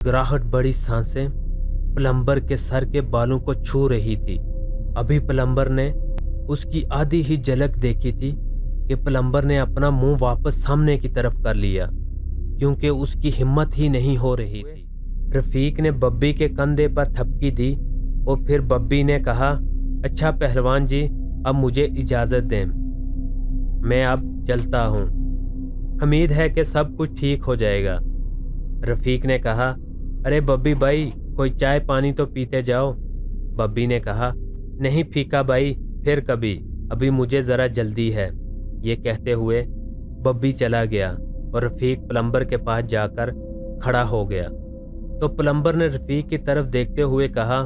घबराहट बड़ी सांसें प्लम्बर के सर के बालों को छू रही थी। अभी प्लम्बर ने उसकी आधी ही झलक देखी थी कि प्लम्बर ने अपना मुंह वापस सामने की तरफ कर लिया, क्योंकि उसकी हिम्मत ही नहीं हो रही थी। रफीक ने बब्बी के कंधे पर थपकी दी और फिर बब्बी ने कहा, अच्छा पहलवान जी, अब मुझे इजाज़त दें, मैं अब चलता हूँ। उम्मीद है कि सब कुछ ठीक हो जाएगा। रफीक ने कहा, अरे बब्बी भाई, कोई चाय पानी तो पीते जाओ। बब्बी ने कहा, नहीं फीका भाई, फिर कभी, अभी मुझे ज़रा जल्दी है। ये कहते हुए बब्बी चला गया और रफीक प्लम्बर के पास जाकर खड़ा हो गया। तो प्लम्बर ने रफीक की तरफ देखते हुए कहा,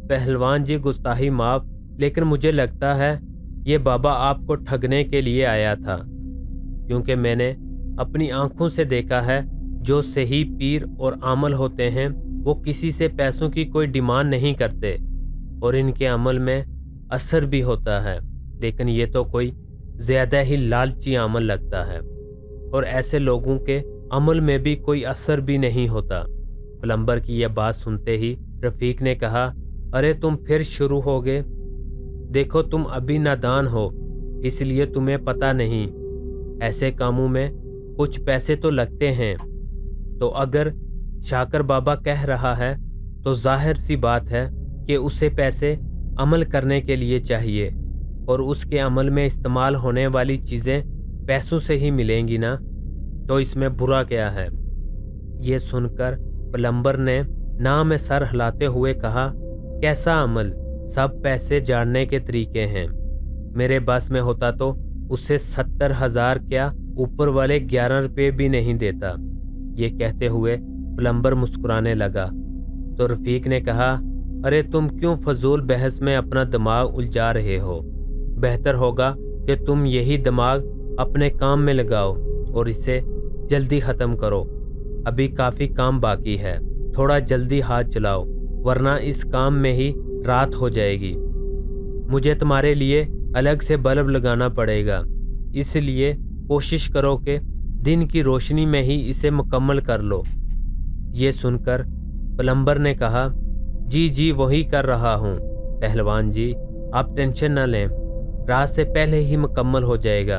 पहलवान जी गुस्ताही माफ़, लेकिन मुझे लगता है ये बाबा आपको ठगने के लिए आया था, क्योंकि मैंने अपनी आंखों से देखा है जो सही पीर और आमल होते हैं वो किसी से पैसों की कोई डिमांड नहीं करते और इनके अमल में असर भी होता है, लेकिन ये तो कोई ज़्यादा ही लालची अमल लगता है और ऐसे लोगों के अमल में भी कोई असर भी नहीं होता। प्लम्बर की यह बात सुनते ही रफीक ने कहा, अरे तुम फिर शुरू हो गए। देखो तुम अभी नादान हो, इसलिए तुम्हें पता नहीं, ऐसे कामों में कुछ पैसे तो लगते हैं। तो अगर शाकर बाबा कह रहा है तो जाहिर सी बात है कि उसे पैसे अमल करने के लिए चाहिए और उसके अमल में इस्तेमाल होने वाली चीज़ें पैसों से ही मिलेंगी ना, तो इसमें बुरा क्या है। ये सुनकर प्लम्बर ने ना में सर हिलाते हुए कहा, कैसा अमल, सब पैसे जानने के तरीके हैं। मेरे बस में होता तो उससे 70,000 क्या ऊपर वाले 11 रुपये भी नहीं देता। ये कहते हुए प्लम्बर मुस्कुराने लगा। तो रफीक ने कहा, अरे तुम क्यों फजूल बहस में अपना दिमाग उलझा रहे हो। बेहतर होगा कि तुम यही दिमाग अपने काम में लगाओ और इसे जल्दी ख़त्म करो। अभी काफ़ी काम बाकी है, थोड़ा जल्दी हाथ चलाओ, वरना इस काम में ही रात हो जाएगी। मुझे तुम्हारे लिए अलग से बल्ब लगाना पड़ेगा, इसलिए कोशिश करो कि दिन की रोशनी में ही इसे मुकम्मल कर लो। ये सुनकर प्लम्बर ने कहा, जी जी वही कर रहा हूँ पहलवान जी, आप टेंशन न लें, रात से पहले ही मुकम्मल हो जाएगा।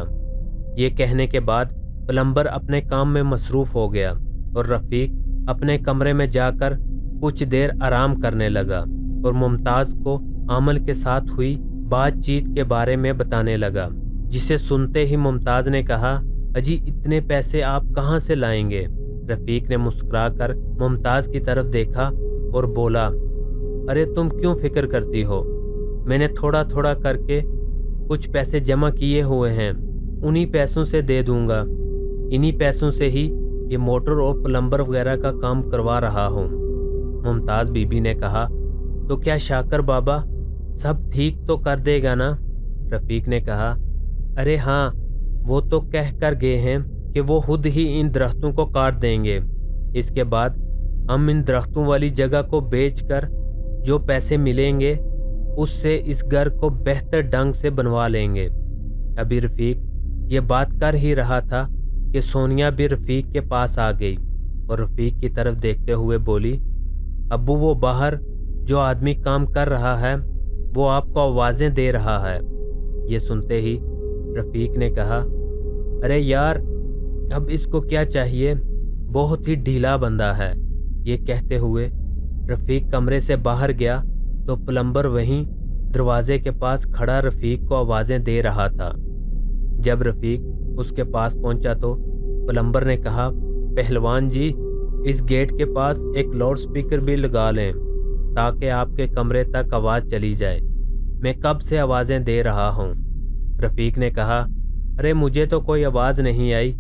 ये कहने के बाद प्लम्बर अपने काम में मसरूफ़ हो गया और रफ़ीक अपने कमरे में जाकर कुछ देर आराम करने लगा और मुमताज़ को आमल के साथ हुई बातचीत के बारे में बताने लगा, जिसे सुनते ही मुमताज़ ने कहा, अजी इतने पैसे आप कहाँ से लाएंगे। रफ़ीक ने मुस्कुराकर मुमताज़ की तरफ देखा और बोला, अरे तुम क्यों फ़िक्र करती हो, मैंने थोड़ा थोड़ा करके कुछ पैसे जमा किए हुए हैं, उन्हीं पैसों से दे दूँगा। इन्हीं पैसों से ही ये मोटर और प्लम्बर वगैरह का काम करवा रहा हूँ। मुमताज़ बीबी ने कहा, तो क्या शाकर बाबा सब ठीक तो कर देगा ना। रफ़ीक ने कहा, अरे हाँ, वो तो कह कर गए हैं कि वो खुद ही इन दरख्तों को काट देंगे। इसके बाद हम इन दरख्तों वाली जगह को बेचकर जो पैसे मिलेंगे उससे इस घर को बेहतर ढंग से बनवा लेंगे। अभी रफ़ीक ये बात कर ही रहा था कि सोनिया भी रफ़ीक के पास आ गई और रफ़ीक की तरफ देखते हुए बोली, अब्बू वो बाहर जो आदमी काम कर रहा है वो आपको आवाज़ें दे रहा है। ये सुनते ही रफ़ीक ने कहा, अरे यार अब इसको क्या चाहिए, बहुत ही ढीला बंदा है। ये कहते हुए रफ़ीक कमरे से बाहर गया तो प्लम्बर वहीं दरवाजे के पास खड़ा रफ़ीक को आवाज़ें दे रहा था। जब रफ़ीक उसके पास पहुंचा तो प्लम्बर ने कहा, पहलवान जी इस गेट के पास एक लाउड स्पीकर भी लगा लें ताकि आपके कमरे तक आवाज़ चली जाए, मैं कब से आवाज़ें दे रहा हूँ। रफ़ीक ने कहा, अरे मुझे तो कोई आवाज़ नहीं आई,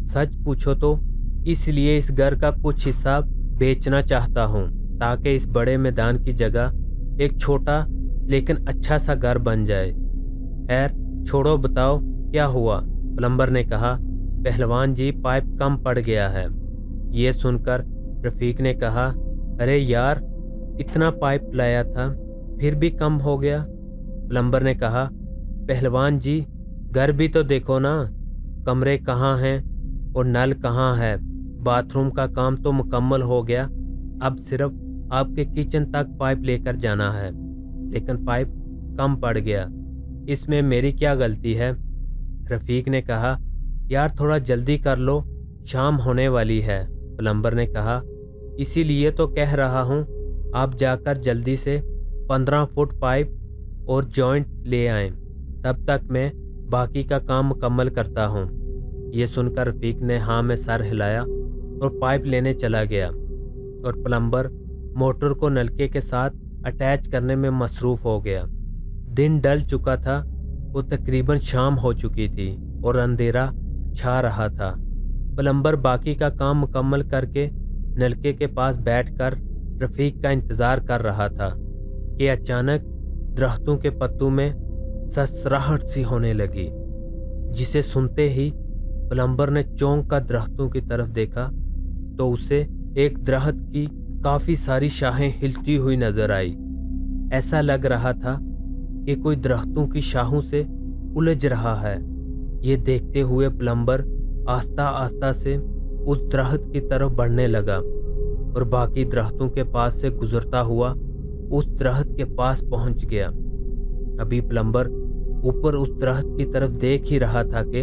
सच पूछो तो इसलिए इस घर का कुछ हिस्सा बेचना चाहता हूँ ताकि इस बड़े मैदान की जगह एक छोटा लेकिन अच्छा सा घर बन जाए। खैर छोड़ो, बताओ क्या हुआ। प्लम्बर ने कहा, पहलवान जी पाइप कम पड़ गया है। ये सुनकर रफ़ीक ने कहा, अरे यार इतना पाइप लाया था फिर भी कम हो गया। प्लम्बर ने कहा, पहलवान जी घर भी तो देखो ना, कमरे कहाँ हैं और नल कहाँ है, बाथरूम का काम तो मुकम्मल हो गया, अब सिर्फ आपके किचन तक पाइप लेकर जाना है। लेकिन पाइप कम पड़ गया, इसमें मेरी क्या गलती है? रफ़ीक ने कहा, यार थोड़ा जल्दी कर लो, शाम होने वाली है। प्लम्बर ने कहा, इसीलिए तो कह रहा हूँ, आप जाकर जल्दी से 15 फुट पाइप और जॉइंट ले आएं, तब तक मैं बाकी का काम मुकम्मल करता हूँ। ये सुनकर रफ़ीक ने हाँ में सर हिलाया और पाइप लेने चला गया और प्लम्बर मोटर को नलके के साथ अटैच करने में मसरूफ़ हो गया। दिन ढल चुका था, वो तकरीबन शाम हो चुकी थी और अंधेरा छा रहा था। प्लम्बर बाकी का काम मुकम्मल करके नलके के पास बैठकर रफ़ीक का इंतज़ार कर रहा था कि अचानक दरख्तों के पत्तों में ससराहट सी होने लगी, जिसे सुनते ही प्लम्बर ने चौंक कर दरख्तों की तरफ देखा तो उसे एक दरख्त की काफ़ी सारी शाखें हिलती हुई नज़र आई। ऐसा लग रहा था कि कोई दरख्तों की शाखों से उलझ रहा है। ये देखते हुए प्लम्बर आस्ता आस्ता से उस दरख्त की तरफ बढ़ने लगा और बाकी दरख्तों के पास से गुजरता हुआ उस दरख्त के पास पहुंच गया। अभी प्लम्बर ऊपर उस दरख्त की तरफ देख ही रहा था कि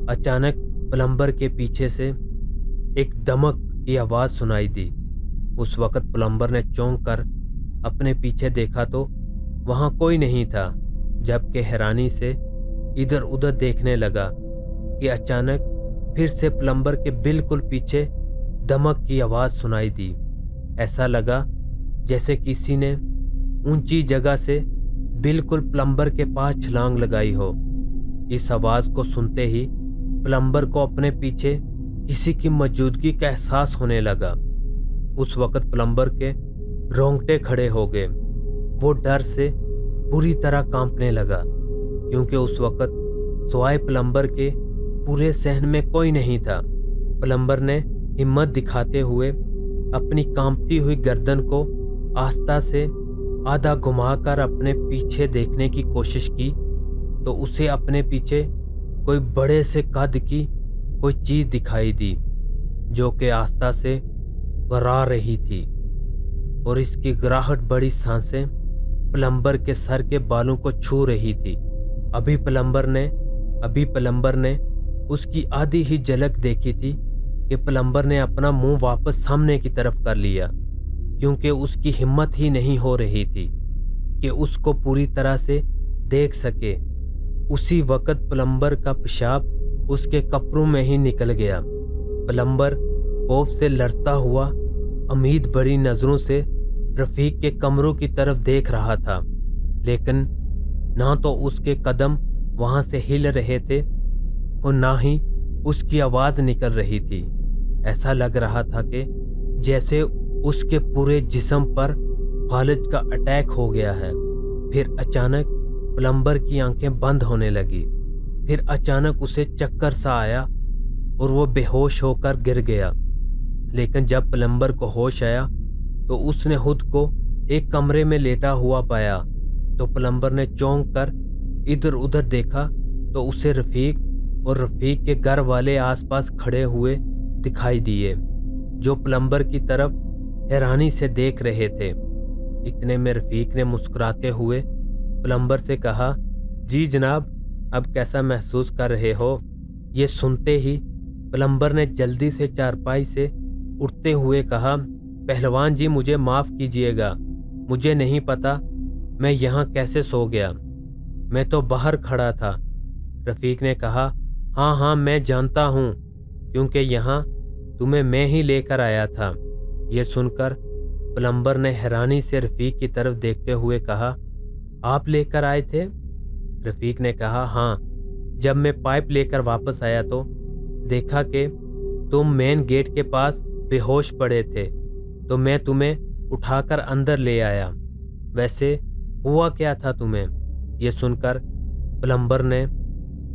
अचानक प्लम्बर के पीछे से एक दमक की आवाज़ सुनाई दी। उस वक़्त प्लम्बर ने चौंक कर अपने पीछे देखा तो वहाँ कोई नहीं था, जबकि हैरानी से इधर उधर देखने लगा कि अचानक फिर से प्लम्बर के बिल्कुल पीछे दमक की आवाज़ सुनाई दी। ऐसा लगा जैसे किसी ने ऊंची जगह से बिल्कुल प्लम्बर के पास छलांग लगाई हो। इस आवाज़ को सुनते ही प्लम्बर को अपने पीछे किसी की मौजूदगी का एहसास होने लगा। उस वक़्त प्लम्बर के रोंगटे खड़े हो गए। वो डर से पूरी तरह कांपने लगा, क्योंकि उस वक़्त सिवाय प्लम्बर के पूरे सहन में कोई नहीं था। प्लम्बर ने हिम्मत दिखाते हुए अपनी कांपती हुई गर्दन को आस्था से आधा घुमाकर अपने पीछे देखने की कोशिश की तो उसे अपने पीछे कोई बड़े से कद की कोई चीज़ दिखाई दी, जो कि आस्था से गरा रही थी और इसकी गराहट बड़ी सांसें प्लम्बर के सर के बालों को छू रही थी। अभी प्लम्बर ने उसकी आधी ही झलक देखी थी कि प्लम्बर ने अपना मुंह वापस सामने की तरफ कर लिया, क्योंकि उसकी हिम्मत ही नहीं हो रही थी कि उसको पूरी तरह से देख सके। उसी वक़्त प्लम्बर का पेशाब उसके कपड़ों में ही निकल गया। प्लम्बर खौफ से लड़ता हुआ उम्मीद भरी नज़रों से रफ़ीक के कमरों की तरफ देख रहा था, लेकिन ना तो उसके कदम वहाँ से हिल रहे थे और ना ही उसकी आवाज़ निकल रही थी। ऐसा लग रहा था कि जैसे उसके पूरे जिस्म पर फालिज का अटैक हो गया है। फिर अचानक प्लम्बर की आंखें बंद होने लगी। फिर अचानक उसे चक्कर सा आया और वो बेहोश होकर गिर गया। लेकिन जब प्लम्बर को होश आया तो उसने खुद को एक कमरे में लेटा हुआ पाया। तो प्लम्बर ने चौंक कर इधर उधर देखा तो उसे रफ़ीक और रफ़ीक के घर वाले आसपास खड़े हुए दिखाई दिए, जो प्लम्बर की तरफ हैरानी से देख रहे थे। इतने में रफ़ीक ने मुस्कुराते हुए प्लम्बर से कहा, जी जनाब, अब कैसा महसूस कर रहे हो? ये सुनते ही प्लम्बर ने जल्दी से चारपाई से उठते हुए कहा, पहलवान जी मुझे माफ़ कीजिएगा, मुझे नहीं पता मैं यहाँ कैसे सो गया, मैं तो बाहर खड़ा था। रफ़ीक ने कहा, हाँ मैं जानता हूँ, क्योंकि यहाँ तुम्हें मैं ही लेकर आया था। ये सुनकर प्लम्बर ने हैरानी से रफ़ीक की तरफ देखते हुए कहा, आप लेकर आए थे? रफ़ीक ने कहा, हाँ, जब मैं पाइप लेकर वापस आया तो देखा कि तुम मेन गेट के पास बेहोश पड़े थे, तो मैं तुम्हें उठाकर अंदर ले आया। वैसे हुआ क्या था तुम्हें? ये सुनकर प्लम्बर ने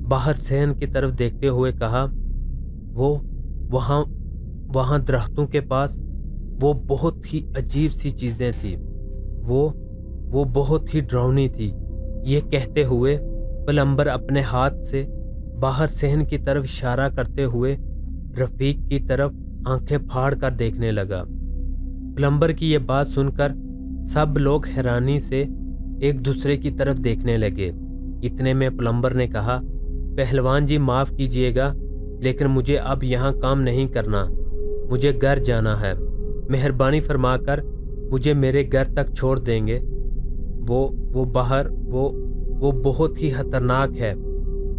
बाहर सहन की तरफ देखते हुए कहा, वो वहाँ दरख्तों के पास वो बहुत ही अजीब सी चीज़ें थी, वो बहुत ही डरावनी थी। ये कहते हुए प्लम्बर अपने हाथ से बाहर सहन की तरफ इशारा करते हुए रफ़ीक की तरफ आंखें फाड़ कर देखने लगा। प्लम्बर की ये बात सुनकर सब लोग हैरानी से एक दूसरे की तरफ देखने लगे। इतने में प्लम्बर ने कहा, पहलवान जी माफ़ कीजिएगा, लेकिन मुझे अब यहाँ काम नहीं करना, मुझे घर जाना है। मेहरबानी फरमाकर मुझे मेरे घर तक छोड़ देंगे। वो बाहर वो बहुत ही खतरनाक है।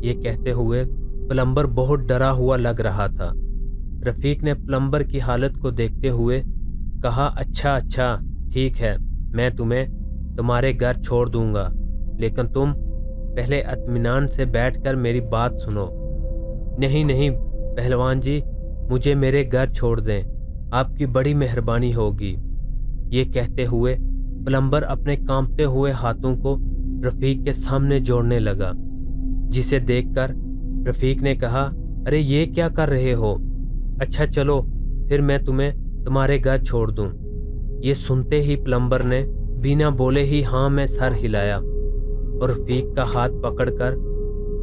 ये कहते हुए प्लम्बर बहुत डरा हुआ लग रहा था। रफ़ीक ने प्लम्बर की हालत को देखते हुए कहा, अच्छा ठीक है, मैं तुम्हें तुम्हारे घर छोड़ दूंगा, लेकिन तुम पहले इत्मीनान से बैठकर मेरी बात सुनो। नहीं पहलवान जी, मुझे मेरे घर छोड़ दें, आपकी बड़ी मेहरबानी होगी। ये कहते हुए प्लम्बर अपने कांपते हुए हाथों को रफ़ीक के सामने जोड़ने लगा, जिसे देखकर रफ़ीक ने कहा, अरे ये क्या कर रहे हो? अच्छा चलो फिर मैं तुम्हें तुम्हारे घर छोड़ दूं। ये सुनते ही प्लम्बर ने बिना बोले ही हाँ में सर हिलाया और रफ़ीक का हाथ पकड़कर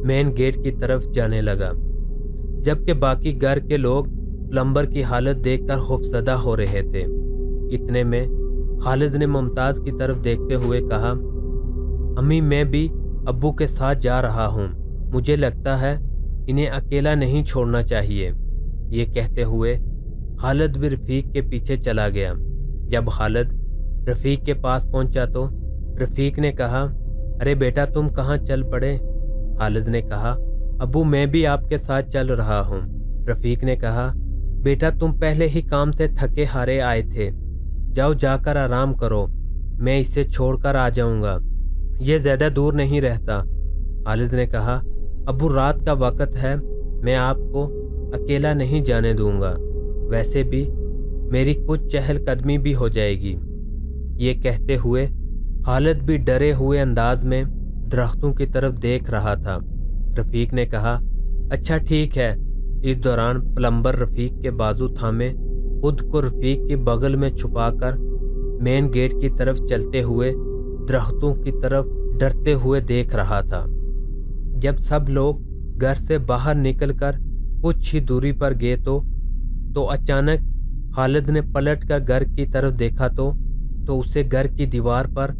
मेन गेट की तरफ जाने लगा, जबकि बाकी घर के लोग प्लम्बर की हालत देखकर खौफजदा हो रहे थे। इतने में खालिद ने मुमताज़ की तरफ देखते हुए कहा, अम्मी मैं भी अब्बू के साथ जा रहा हूँ, मुझे लगता है इन्हें अकेला नहीं छोड़ना चाहिए। ये कहते हुए खालिद भी रफ़ीक के पीछे चला गया। जब खालिद रफ़ीक के पास पहुंचा तो रफ़ीक ने कहा, अरे बेटा तुम कहाँ चल पड़े? खालिद ने कहा, अब्बू मैं भी आपके साथ चल रहा हूँ। रफ़ीक ने कहा, बेटा तुम पहले ही काम से थके हारे आए थे, जाओ जाकर आराम करो, मैं इसे छोड़कर आ जाऊंगा, ये ज़्यादा दूर नहीं रहता। खालिद ने कहा, अब्बू रात का वक़्त है, मैं आपको अकेला नहीं जाने दूंगा, वैसे भी मेरी कुछ चहलकदमी भी हो जाएगी। ये कहते हुए खालिद भी डरे हुए अंदाज में दरख्तों की तरफ देख रहा था। रफ़ीक ने कहा, अच्छा ठीक है। इस दौरान प्लम्बर रफ़ीक के बाजू थामे खुद को रफ़ीक के बगल में छुपाकर मेन गेट की तरफ चलते हुए दरख्तों की तरफ डरते हुए देख रहा था। जब सब लोग घर से बाहर निकलकर कुछ ही दूरी पर गए तो अचानक खालिद ने पलटकर घर की तरफ देखा तो उसे घर की दीवार पर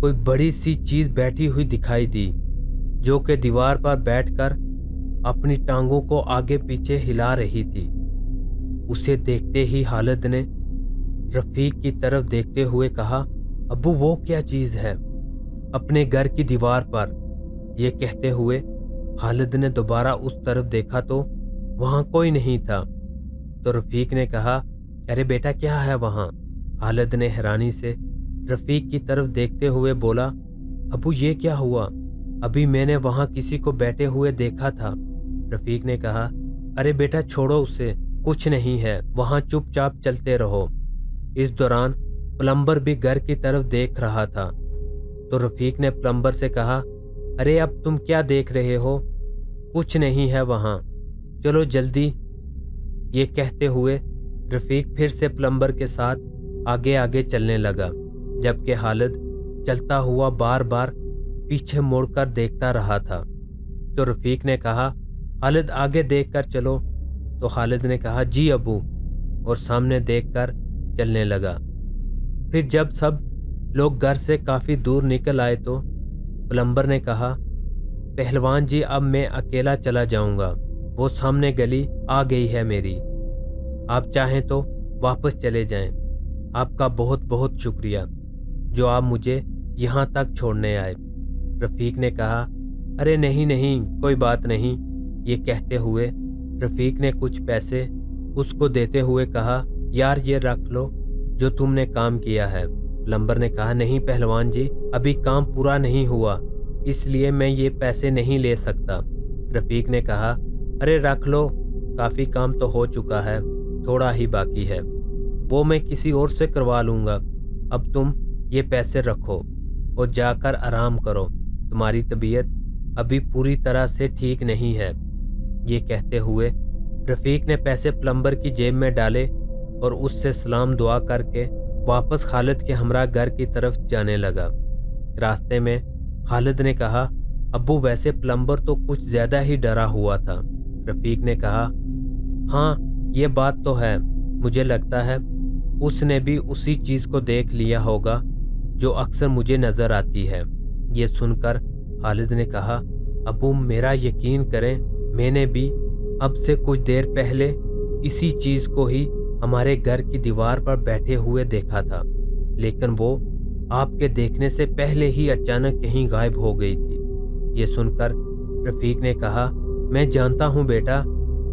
कोई बड़ी सी चीज़ बैठी हुई दिखाई दी, जो कि दीवार पर बैठकर अपनी टांगों को आगे पीछे हिला रही थी। उसे देखते ही खालिद ने रफ़ीक की तरफ देखते हुए कहा, अब्बू वो क्या चीज़ है अपने घर की दीवार पर? यह कहते हुए खालिद ने दोबारा उस तरफ देखा तो वहाँ कोई नहीं था। तो रफ़ीक ने कहा, अरे बेटा क्या है वहाँ? खालिद ने हैरानी से रफ़ीक की तरफ देखते हुए बोला, अब्बू ये क्या हुआ? अभी मैंने वहाँ किसी को बैठे हुए देखा था। रफ़ीक ने कहा, अरे बेटा छोड़ो उसे, कुछ नहीं है, वहाँ चुपचाप चलते रहो। इस दौरान प्लम्बर भी घर की तरफ देख रहा था। तो रफ़ीक ने प्लम्बर से कहा, अरे अब तुम क्या देख रहे हो? कुछ नहीं है वहाँ, चलो जल्दी। ये कहते हुए रफ़ीक फिर से प्लम्बर के साथ आगे आगे चलने लगा, जबकि खालिद चलता हुआ बार बार पीछे मुड़कर देखता रहा था। तो रफ़ीक ने कहा, खालिद आगे देखकर चलो। तो खालिद ने कहा, जी अबू, और सामने देखकर चलने लगा। फिर जब सब लोग घर से काफ़ी दूर निकल आए तो प्लम्बर ने कहा, पहलवान जी अब मैं अकेला चला जाऊंगा, वो सामने गली आ गई है मेरी, आप चाहें तो वापस चले जाएं। आपका बहुत बहुत शुक्रिया जो आप मुझे यहाँ तक छोड़ने आए। रफ़ीक ने कहा, अरे नहीं कोई बात नहीं। ये कहते हुए रफ़ीक ने कुछ पैसे उसको देते हुए कहा, यार ये रख लो जो तुमने काम किया है। प्लम्बर ने कहा, नहीं पहलवान जी, अभी काम पूरा नहीं हुआ, इसलिए मैं ये पैसे नहीं ले सकता। रफ़ीक ने कहा, अरे रख लो, काफ़ी काम तो हो चुका है, थोड़ा ही बाकी है, वो मैं किसी और से करवा लूँगा। अब तुम ये पैसे रखो और जाकर आराम करो, तुम्हारी तबीयत अभी पूरी तरह से ठीक नहीं है। ये कहते हुए रफ़ीक ने पैसे प्लम्बर की जेब में डाले और उससे सलाम दुआ करके वापस खालिद के हमरा घर की तरफ जाने लगा। रास्ते में खालिद ने कहा, अब्बू वैसे प्लम्बर तो कुछ ज़्यादा ही डरा हुआ था। रफ़ीक ने कहा, हाँ ये बात तो है, मुझे लगता है उसने भी उसी चीज़ को देख लिया होगा जो अक्सर मुझे नज़र आती है। ये सुनकर खालिद ने कहा, अबू मेरा यकीन करें, मैंने भी अब से कुछ देर पहले इसी चीज़ को ही हमारे घर की दीवार पर बैठे हुए देखा था, लेकिन वो आपके देखने से पहले ही अचानक कहीं गायब हो गई थी। ये सुनकर रफ़ीक ने कहा, मैं जानता हूँ बेटा,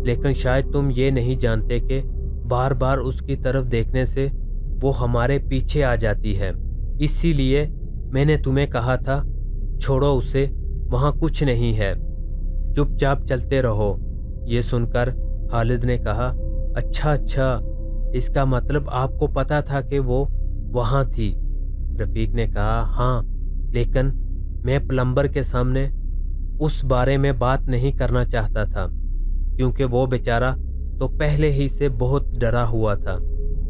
लेकिन शायद तुम ये नहीं जानते कि बार बार उसकी तरफ देखने से वो हमारे पीछे आ जाती है। इसीलिए मैंने तुम्हें कहा था, छोड़ो उसे, वहाँ कुछ नहीं है, चुपचाप चलते रहो। ये सुनकर खालिद ने कहा, अच्छा, इसका मतलब आपको पता था कि वो वहाँ थी। रफ़ीक ने कहा, हाँ, लेकिन मैं प्लम्बर के सामने उस बारे में बात नहीं करना चाहता था, क्योंकि वो बेचारा तो पहले ही से बहुत डरा हुआ था।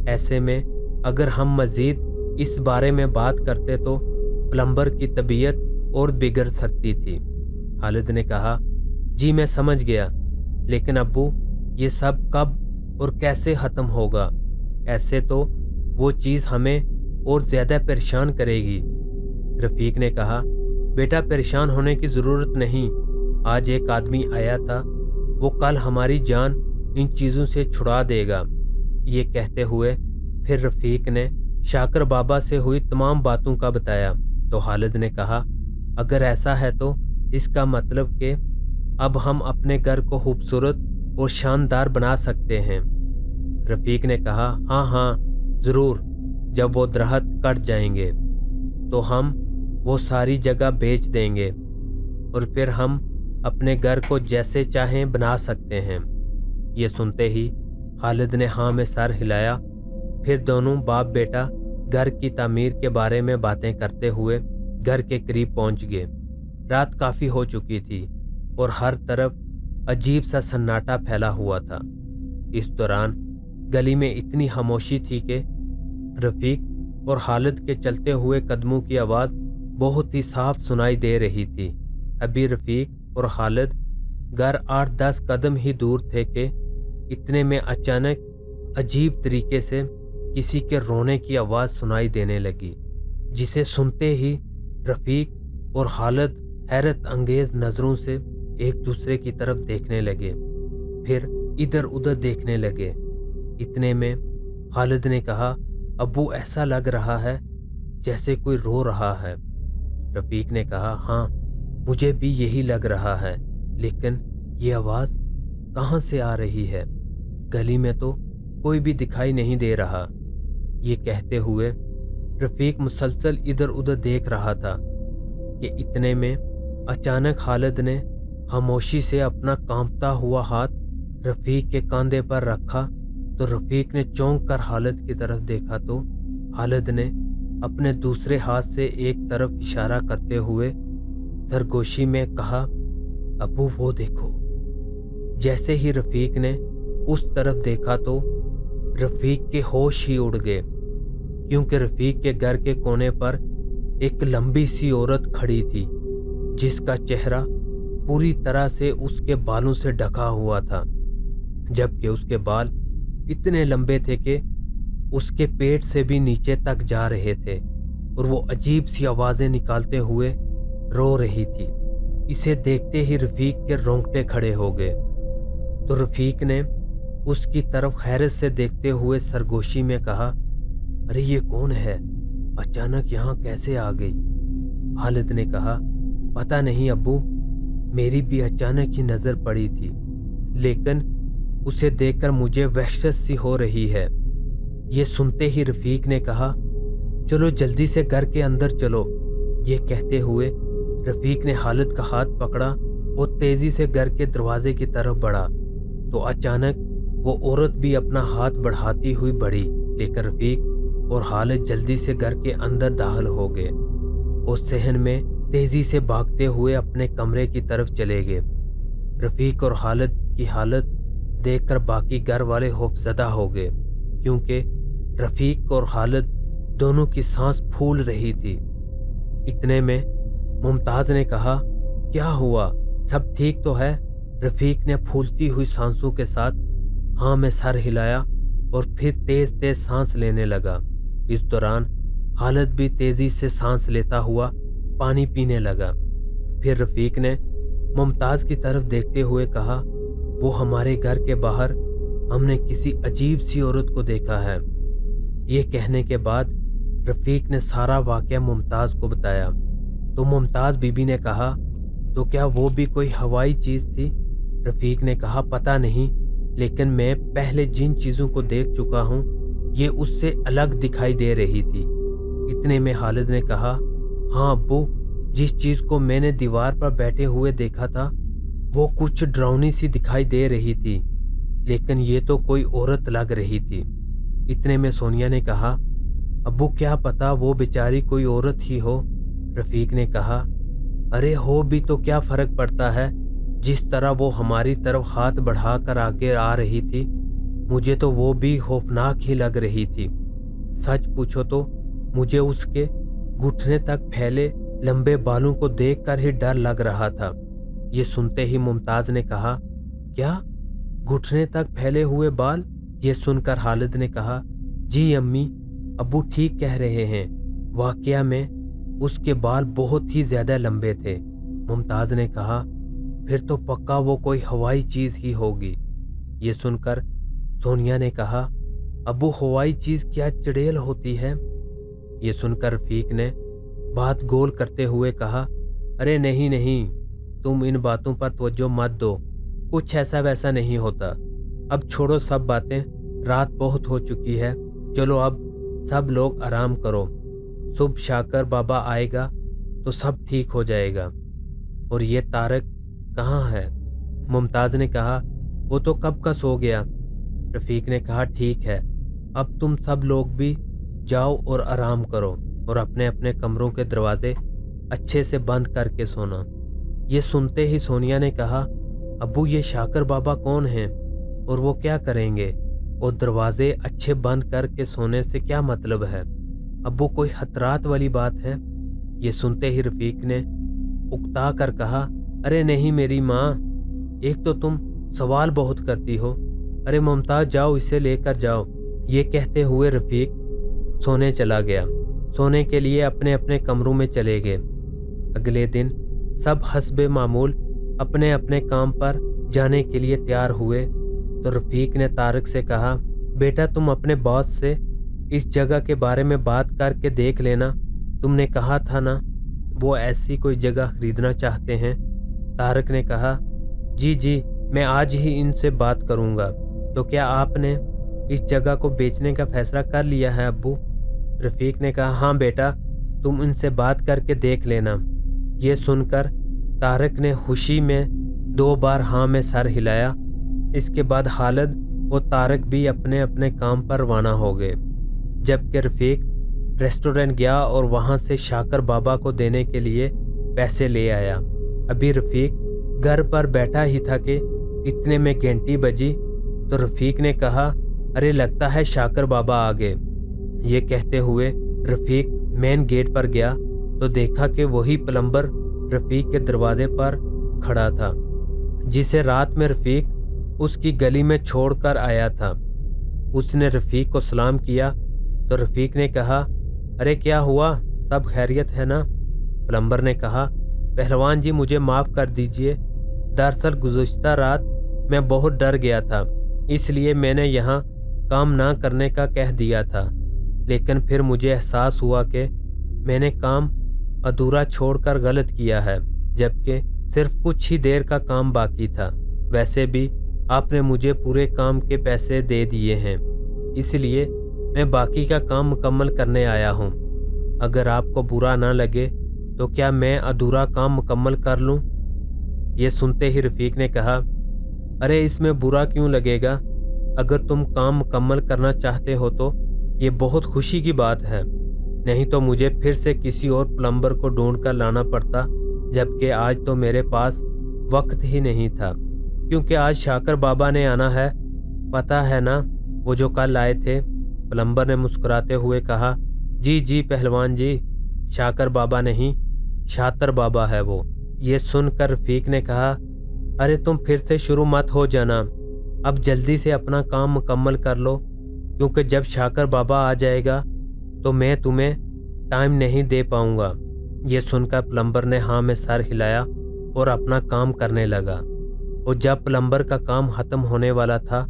ऐसे में अगर हम मज़ीद इस बारे में बात करते तो प्लम्बर की तबीयत और बिगड़ सकती थी। खालिद ने कहा, जी मैं समझ गया, लेकिन अब्बू ये सब कब और कैसे ख़त्म होगा? ऐसे तो वो चीज़ हमें और ज़्यादा परेशान करेगी। रफ़ीक ने कहा, बेटा परेशान होने की ज़रूरत नहीं, आज एक आदमी आया था, वो कल हमारी जान इन चीज़ों से छुड़ा देगा। ये कहते हुए फिर रफ़ीक ने शाकर बाबा से हुई तमाम बातों का बताया। तो खालिद ने कहा, अगर ऐसा है तो इसका मतलब कि अब हम अपने घर को खूबसूरत और शानदार बना सकते हैं। रफ़ीक ने कहा, हाँ, ज़रूर, जब वो दरख्त कट जाएंगे तो हम वो सारी जगह बेच देंगे और फिर हम अपने घर को जैसे चाहें बना सकते हैं। ये सुनते ही खालिद ने हाँ में सर हिलाया। फिर दोनों बाप बेटा घर की तामीर के बारे में बातें करते हुए घर के करीब पहुंच गए। रात काफ़ी हो चुकी थी और हर तरफ अजीब सा सन्नाटा फैला हुआ था। इस दौरान गली में इतनी खामोशी थी कि रफ़ीक और खालिद के चलते हुए कदमों की आवाज़ बहुत ही साफ सुनाई दे रही थी। अभी रफ़ीक और खालिद घर 8-10 कदम ही दूर थे कि इतने में अचानक अजीब तरीके से किसी के रोने की आवाज़ सुनाई देने लगी, जिसे सुनते ही रफ़ीक और खालिद हैरत अंगेज नज़रों से एक दूसरे की तरफ देखने लगे, फिर इधर उधर देखने लगे। इतने में खालिद ने कहा, अब्बू ऐसा लग रहा है जैसे कोई रो रहा है। रफ़ीक ने कहा, हाँ, मुझे भी यही लग रहा है, लेकिन ये आवाज़ कहाँ से आ रही है? गली में तो कोई भी दिखाई नहीं दे रहा। ये कहते हुए रफ़ीक मुसलसल इधर उधर देख रहा था कि इतने में अचानक खालिद ने खामोशी से अपना कांपता हुआ हाथ रफ़ीक के कंधे पर रखा। तो रफ़ीक ने चौंक कर खालिद की तरफ देखा तो खालिद ने अपने दूसरे हाथ से एक तरफ इशारा करते हुए सरगोशी में कहा, अब्बू वो देखो। जैसे ही रफ़ीक ने उस तरफ देखा तो रफ़ीक के होश ही उड़ गए, क्योंकि रफ़ीक के घर के कोने पर एक लंबी सी औरत खड़ी थी, जिसका चेहरा पूरी तरह से उसके बालों से ढका हुआ था, जबकि उसके बाल इतने लंबे थे कि उसके पेट से भी नीचे तक जा रहे थे और वो अजीब सी आवाज़ें निकालते हुए रो रही थी। इसे देखते ही रफ़ीक के रोंगटे खड़े हो गए। तो रफ़ीक ने उसकी तरफ हैरत से देखते हुए सरगोशी में कहा, अरे ये कौन है? अचानक यहाँ कैसे आ गई? खालिद ने कहा, पता नहीं अब्बू, मेरी भी अचानक ही नज़र पड़ी थी, लेकिन उसे देखकर मुझे वहशत सी हो रही है। ये सुनते ही रफ़ीक ने कहा, चलो जल्दी से घर के अंदर चलो। ये कहते हुए रफ़ीक ने खालिद का हाथ पकड़ा और तेज़ी से घर के दरवाजे की तरफ बढ़ा। तो अचानक वो औरत भी अपना हाथ बढ़ाती हुई बढ़ी, लेकिन रफ़ीक और खालिद जल्दी से घर के अंदर दाखिल हो गए और सहन में तेज़ी से भागते हुए अपने कमरे की तरफ चले गए। रफ़ीक और खालिद की हालत देखकर बाकी घर वाले खौफज़दा हो गए, क्योंकि रफ़ीक और खालिद दोनों की सांस फूल रही थी। इतने में मुमताज़ ने कहा, क्या हुआ, सब ठीक तो है? रफ़ीक ने फूलती हुई सांसों के साथ हाँ में सर हिलाया और फिर तेज तेज सांस लेने लगा। इस दौरान खालिद भी तेजी से सांस लेता हुआ पानी पीने लगा। फिर रफीक ने मुमताज़ की तरफ देखते हुए कहा, वो हमारे घर के बाहर हमने किसी अजीब सी औरत को देखा है। ये कहने के बाद रफीक ने सारा वाक़या मुमताज़ को बताया। तो मुमताज़ बीबी ने कहा, तो क्या वो भी कोई हवाई चीज़ थी? रफीक ने कहा, पता नहीं, लेकिन मैं पहले जिन चीज़ों को देख चुका हूँ ये उससे अलग दिखाई दे रही थी। इतने में खालिद ने कहा, हाँ अब्बू, जिस चीज़ को मैंने दीवार पर बैठे हुए देखा था वो कुछ डरावनी सी दिखाई दे रही थी, लेकिन ये तो कोई औरत लग रही थी। इतने में सोनिया ने कहा, अब्बू क्या पता वो बेचारी कोई औरत ही हो। रफीक ने कहा, अरे हो भी तो क्या फ़र्क पड़ता है, जिस तरह वो हमारी तरफ हाथ बढ़ाकर आगे आ रही थी मुझे तो वो भी खौफनाक ही लग रही थी। सच पूछो तो मुझे उसके घुटने तक फैले लंबे बालों को देखकर ही डर लग रहा था। ये सुनते ही मुमताज़ ने कहा, क्या घुटने तक फैले हुए बाल? ये सुनकर खालिद ने कहा, जी अम्मी, अब्बू ठीक कह रहे हैं, वाकया में उसके बाल बहुत ही ज़्यादा लंबे थे। मुमताज़ ने कहा, फिर तो पक्का वो कोई हवाई चीज़ ही होगी। ये सुनकर सोनिया ने कहा, अब्बू हवाई चीज़ क्या चुड़ैल होती है? ये सुनकर रफीक ने बात गोल करते हुए कहा, अरे नहीं नहीं, तुम इन बातों पर तवज्जो मत दो, कुछ ऐसा वैसा नहीं होता। अब छोड़ो सब बातें, रात बहुत हो चुकी है, चलो अब सब लोग आराम करो, सुबह शाकर बाबा आएगा तो सब ठीक हो जाएगा। और ये तारक कहाँ है? मुमताज़ ने कहा, वो तो कब का सो गया। रफ़ीक ने कहा, ठीक है, अब तुम सब लोग भी जाओ और आराम करो और अपने अपने कमरों के दरवाजे अच्छे से बंद करके सोना। ये सुनते ही सोनिया ने कहा, अब्बू ये शाकर बाबा कौन हैं और वो क्या करेंगे? और दरवाजे अच्छे बंद करके सोने से क्या मतलब है? अब्बू कोई खतरात वाली बात है? ये सुनते ही रफ़ीक ने उकता कर कहा, अरे नहीं मेरी माँ, एक तो तुम सवाल बहुत करती हो। अरे मुमताज़ जाओ, इसे लेकर जाओ। ये कहते हुए रफ़ीक सोने चला गया। सोने के लिए अपने अपने कमरों में चले गए। अगले दिन सब हस्बे मामूल अपने अपने काम पर जाने के लिए तैयार हुए तो रफ़ीक ने तारक से कहा, बेटा तुम अपने बॉस से इस जगह के बारे में बात करके देख लेना, तुमने कहा था ना वो ऐसी कोई जगह खरीदना चाहते हैं। तारक ने कहा, जी जी, मैं आज ही इनसे बात करूंगा। तो क्या आपने इस जगह को बेचने का फैसला कर लिया है अब्बू? रफ़ीक ने कहा, हाँ बेटा, तुम इनसे बात करके देख लेना। ये सुनकर तारक ने खुशी में 2 बार हाँ में सर हिलाया। इसके बाद खालिद और तारक भी अपने अपने काम पर रवाना हो गए, जबकि रफ़ीक रेस्टोरेंट गया और वहाँ से शाकर बाबा को देने के लिए पैसे ले आया। अभी रफ़ीक घर पर बैठा ही था कि इतने में घंटी बजी तो रफ़ीक ने कहा, अरे लगता है शाकर बाबा आ गए। ये कहते हुए रफ़ीक मेन गेट पर गया तो देखा कि वही प्लम्बर रफ़ीक के दरवाजे पर खड़ा था, जिसे रात में रफ़ीक उसकी गली में छोड़कर आया था। उसने रफ़ीक को सलाम किया तो रफ़ीक ने कहा, अरे क्या हुआ, सब खैरियत है ना? प्लम्बर ने कहा, पहलवान जी मुझे माफ़ कर दीजिए, दरअसल गुज़श्ता रात मैं बहुत डर गया था, इसलिए मैंने यहाँ काम ना करने का कह दिया था, लेकिन फिर मुझे एहसास हुआ कि मैंने काम अधूरा छोड़कर गलत किया है, जबकि सिर्फ कुछ ही देर का काम बाकी था। वैसे भी आपने मुझे पूरे काम के पैसे दे दिए हैं, इसलिए मैं बाकी का काम मुकम्मल करने आया हूँ। अगर आपको बुरा ना लगे तो क्या मैं अधूरा काम मुकम्मल कर लूँ? ये सुनते ही रफ़ीक ने कहा, अरे इसमें बुरा क्यों लगेगा? अगर तुम काम मुकम्मल करना चाहते हो तो ये बहुत खुशी की बात है, नहीं तो मुझे फिर से किसी और प्लम्बर को ढूंढ कर लाना पड़ता, जबकि आज तो मेरे पास वक्त ही नहीं था, क्योंकि आज शाकर बाबा ने आना है, पता है ना, वो जो कल आए थे। प्लम्बर ने मुस्कुराते हुए कहा, जी जी पहलवान जी, शाकर बाबा नहीं, शातर बाबा है वो। ये सुनकर रफ़ीक ने कहा, अरे तुम फिर से शुरू मत हो जाना, अब जल्दी से अपना काम मुकम्मल कर लो। کیونکہ جب شاکر بابا آ جائے گا تو میں تمہیں ٹائم نہیں دے پاؤں گا۔ یہ سن کر پلمبر نے ہاں میں سر ہلایا اور اپنا کام کرنے لگا، اور جب پلمبر کا کام ختم ہونے والا تھا